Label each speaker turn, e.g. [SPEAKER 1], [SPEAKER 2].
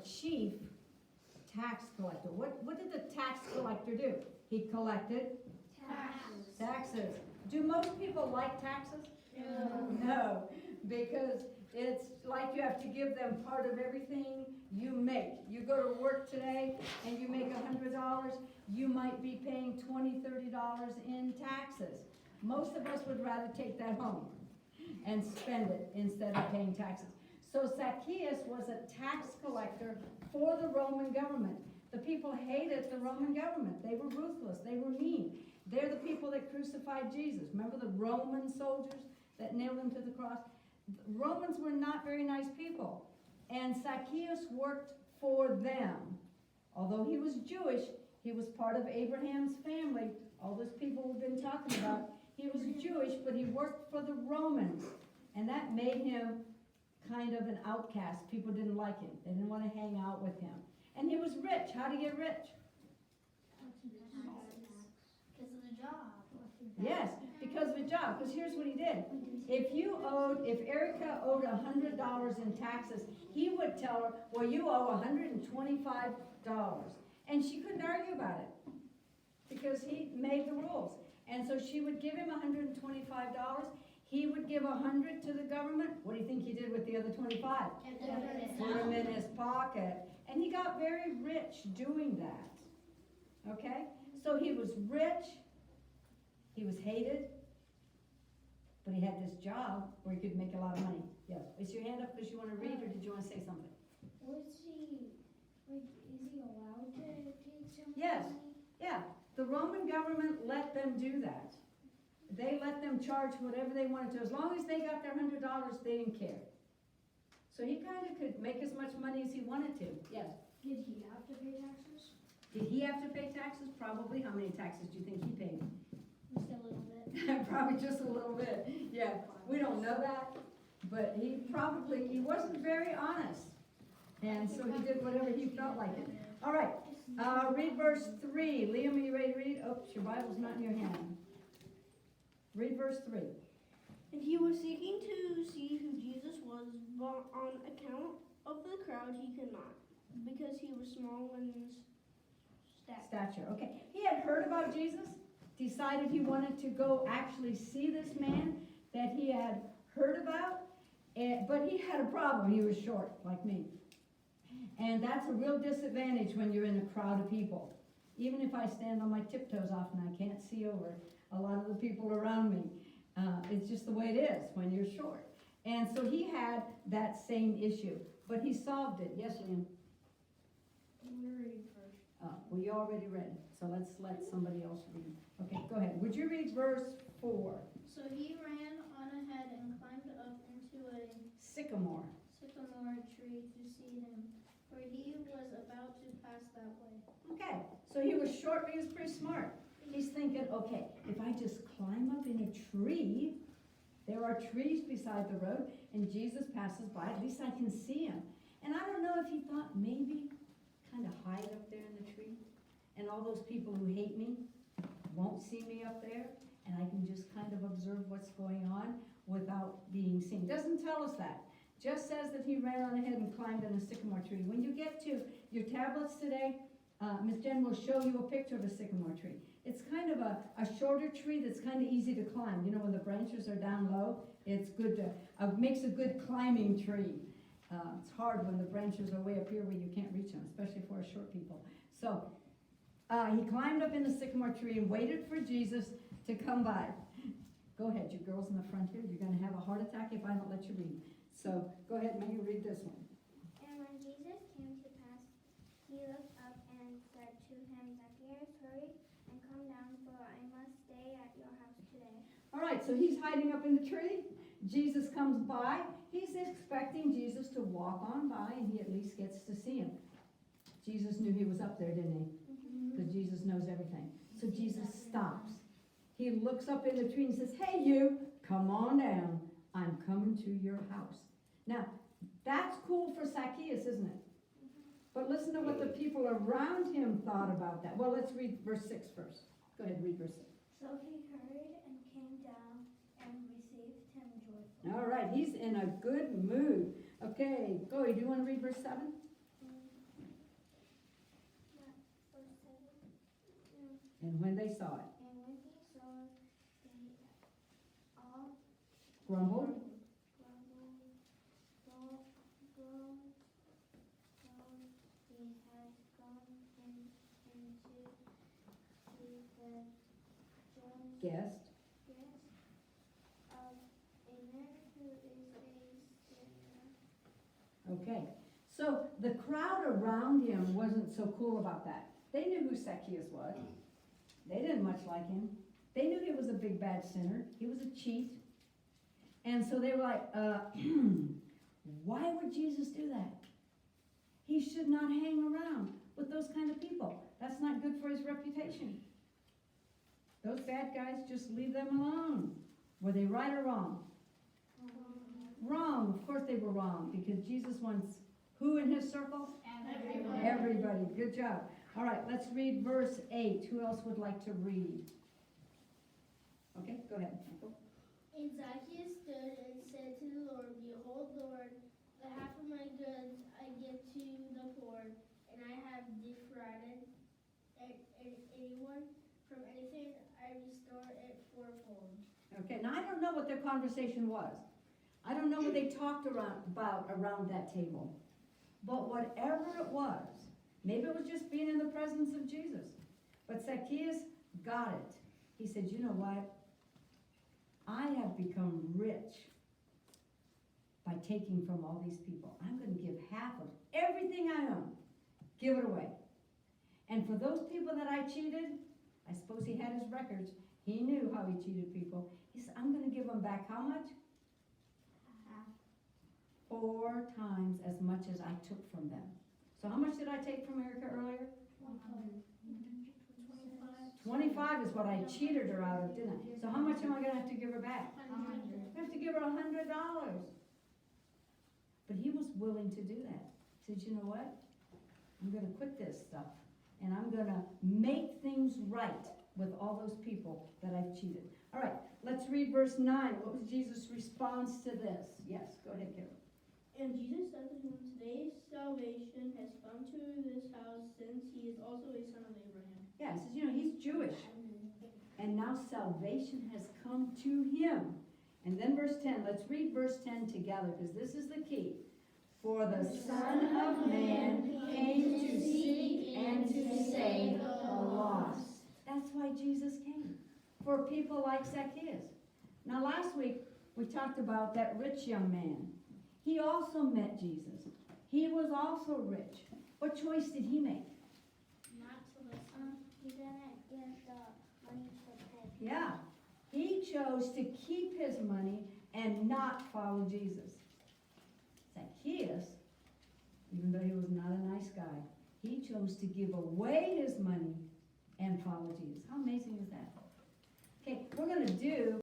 [SPEAKER 1] chief tax collector. What did the tax collector do? He collected taxes. Do most people like taxes? No, because it's like you have to give them part of everything you make. You go to work today and you make $100, you might be paying $20, $30 in taxes. Most of us would rather take that home and spend it instead of paying taxes. So Zacchaeus was a tax collector for the Roman government. The people hated the Roman government. They were ruthless. They were mean. They're the people that crucified Jesus. Remember the Roman soldiers that nailed him to the cross? The Romans were not very nice people. And Zacchaeus worked for them. Although he was Jewish, he was part of Abraham's family. All those people we've been talking about. He was Jewish, but he worked for the Romans. And that made him kind of an outcast. People didn't like him. They didn't want to hang out with him. And he was rich. How did he get rich?
[SPEAKER 2] Because of the job.
[SPEAKER 1] Yes, because of a job. Because here's what he did. If Erica owed $100 in taxes, he would tell her, well, you owe $125. And she couldn't argue about it because he made the rules. And so she would give him $125. He would give $100 to the government. What do you think he did with the other 25? Put them in his pocket. And he got very rich doing that. Okay? So he was rich. He was hated. But he had this job where he could make a lot of money. Yes. Is your hand up because you want to read or did you want to say something?
[SPEAKER 2] Is he allowed to take some
[SPEAKER 1] Yes.
[SPEAKER 2] money?
[SPEAKER 1] Yeah. The Roman government let them do that. They let them charge whatever they wanted to. As long as they got their $100, they didn't care. So he kind of could make as much money as he wanted to. Yes.
[SPEAKER 2] Did he have to pay taxes?
[SPEAKER 1] Did he have to pay taxes? Probably. How many taxes do you think he paid?
[SPEAKER 2] Just a little bit.
[SPEAKER 1] Probably just a little bit. Yeah. We don't know that. But he wasn't very honest. And so he did whatever he felt like it. All right. Read verse 3. Liam, are you ready to read? Oops, your Bible's not in your hand. Read verse 3.
[SPEAKER 3] And he was seeking to see who Jesus was, but on account of the crowd he could not, because he was small in stature.
[SPEAKER 1] Okay. He had heard about Jesus, decided he wanted to go actually see this man that he had heard about, but he had a problem. He was short, like me. And that's a real disadvantage when you're in a crowd of people. Even if I stand on my tiptoes often, I can't see over a lot of the people around me. It's just the way it is when you're short. And so he had that same issue, but he solved it. Yes, Liam?
[SPEAKER 3] I'm going to read first.
[SPEAKER 1] Well, you already read, so let's let somebody else read. Okay, go ahead. Would you read verse 4?
[SPEAKER 2] So he ran on ahead and climbed up into a
[SPEAKER 1] Sycamore.
[SPEAKER 2] sycamore tree to see him, for he was about to pass that way.
[SPEAKER 1] Okay, so he was short, but he was pretty smart. He's thinking, okay, if I just climb up in a tree, there are trees beside the road, and Jesus passes by, at least I can see him. And I don't know if he thought maybe kind of hide up there in the tree, and all those people who hate me won't see me up there, and I can just kind of observe what's going on without being seen. Doesn't tell us that. Just says that he ran on ahead and climbed in a sycamore tree. When you get to your tablets today, Ms. Jen will show you a picture of a sycamore tree. It's kind of a shorter tree that's kind of easy to climb. You know, when the branches are down low, it's good to, makes a good climbing tree. It's hard when the branches are way up here where you can't reach them, especially for us short people. So he climbed up in the sycamore tree and waited for Jesus to come by. Go ahead, you girls in the front here. You're going to have a heart attack if I don't let you read. So go ahead, May, you read this one.
[SPEAKER 4] And when Jesus came to pass, he looked up and said to him, Zacchaeus, hurry and come down, for I must stay at your house today.
[SPEAKER 1] All right, so he's hiding up in the tree. Jesus comes by. He's expecting Jesus to walk on by, and he at least gets to see him. Jesus knew he was up there, didn't he? Because Jesus knows everything. So Jesus stops. He looks up in the tree and says, hey, you, come on down. I'm coming to your house. Now, that's cool for Zacchaeus, isn't it? But listen to what the people around him thought about that. Well, let's read verse 6 first. Go ahead, read verse 6.
[SPEAKER 4] So he hurried and came down and received him joyfully.
[SPEAKER 1] All right, he's in a good mood. Okay, go. Do you want to read verse 7? And when they saw it,
[SPEAKER 4] And when they saw it, they all
[SPEAKER 1] grumbled.
[SPEAKER 4] grumbled, he had gone into the Jones
[SPEAKER 1] Guessed.
[SPEAKER 4] of a man who is a sinner.
[SPEAKER 1] Okay. So the crowd around him wasn't so cool about that. They knew who Zacchaeus was. They didn't much like him. They knew he was a big bad sinner. He was a cheat. And so they were like, why would Jesus do that? He should not hang around with those kind of people. That's not good for his reputation. Those bad guys, just leave them alone. Were they right or wrong? Wrong. Of course they were wrong, because Jesus wants who in his circle?
[SPEAKER 2] Everybody.
[SPEAKER 1] Everybody. Good job. All right, let's read verse 8. Who else would like to read? Okay, go ahead, Michael.
[SPEAKER 5] And Zacchaeus stood and said to the Lord, Behold, Lord, the half of my goods I give to the poor, and I have defrauded anyone from anything, I restore it fourfold.
[SPEAKER 1] Okay, now I don't know what their conversation was. I don't know what they talked about around that table. But whatever it was, maybe it was just being in the presence of Jesus. But Zacchaeus got it. He said, you know what? I have become rich by taking from all these people. I'm going to give half of everything I own. Give it away. And for those people that I cheated, I suppose he had his records. He knew how he cheated people. He said, I'm going to give them back how much? 4 times as much as I took from them. So how much did I take from Erica earlier? 25 is what I cheated her out of, didn't I? So how much am I going to have to give her back? I have to give her $100. But he was willing to do that. He said, you know what? I'm going to quit this stuff. And I'm going to make things right with all those people that I've cheated. All right, let's read verse 9. What was Jesus' response to this? Yes, go ahead, Carol.
[SPEAKER 3] And Jesus said to him, Today's salvation has come to this house, since he is also a son of Abraham.
[SPEAKER 1] Yeah, he says, you know, he's Jewish. And now salvation has come to him. And then verse 10, let's read verse 10 together, because this is the key. For the Son of Man came to seek and to save the lost. That's why Jesus came. For people like Zacchaeus. Now last week, we talked about that rich young man. He also met Jesus. He was also rich. What choice did he make?
[SPEAKER 5] Not to listen.
[SPEAKER 4] He didn't give the money to pay.
[SPEAKER 1] Yeah. He chose to keep his money and not follow Jesus. Zacchaeus, even though he was not a nice guy, he chose to give away his money and follow Jesus. How amazing is that? Okay, we're going to do